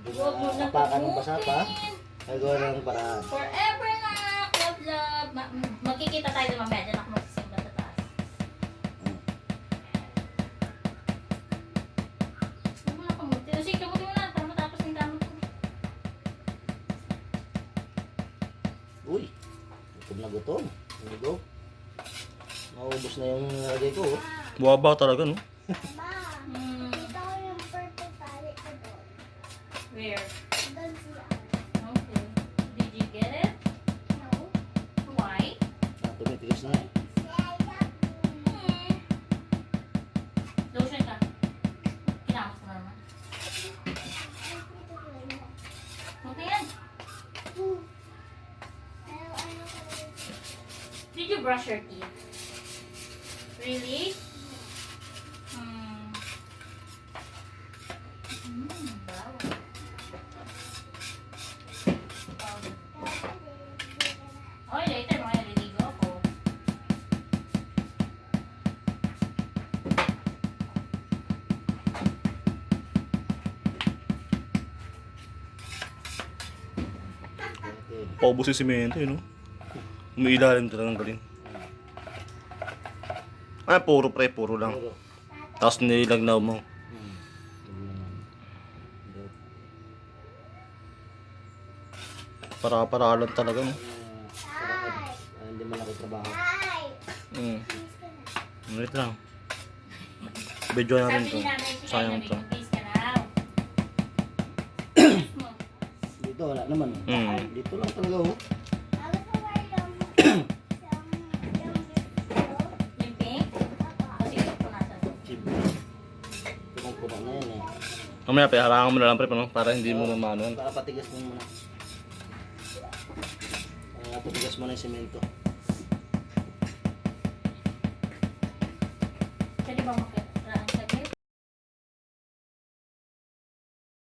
Huwag mo na Apakan ng basa pa. Gagawa ng paraan. Forever na, love, love. Magkikita tayo naman, medyo na ako magsisimba sa taas. Huwag mo na kamuti. Sige, kamuti mo na para matapos yung gamit ko. Uy, gutom na gutom. Ano go? Maubos na yung nilagay ko. Oh. Buwaba talaga, no? Dito ko yung purple palette ko doon. Where? Doon siya. Okay. Did you get it? No. Why? Tumitigas na. Lotion ka. Kinakos mo naman. Okay yan. Did you brush your teeth? Really? Wow. Oh, later mga naliligo ako. Okay. Paubos yung simento, no? Umiilalim talagang galing. Ah, puro pre, puro lang. Pero, Tapos nilagnaw mo. Para-paralan talaga, no? Hindi man ako trabaho. Wait lang. Video natin Sabi to. ni nanay, Sayang to. please ka na. Dito wala naman. Dito lang talaga oh. Yung pink? Kasi ito po nasa. Chib. Punang-puna na yan eh. Mamaya, harangan mo na lang pre, no? Para hindi mo mamano. Para patigas mo muna. Patigas mo na yung semento. Pwede ba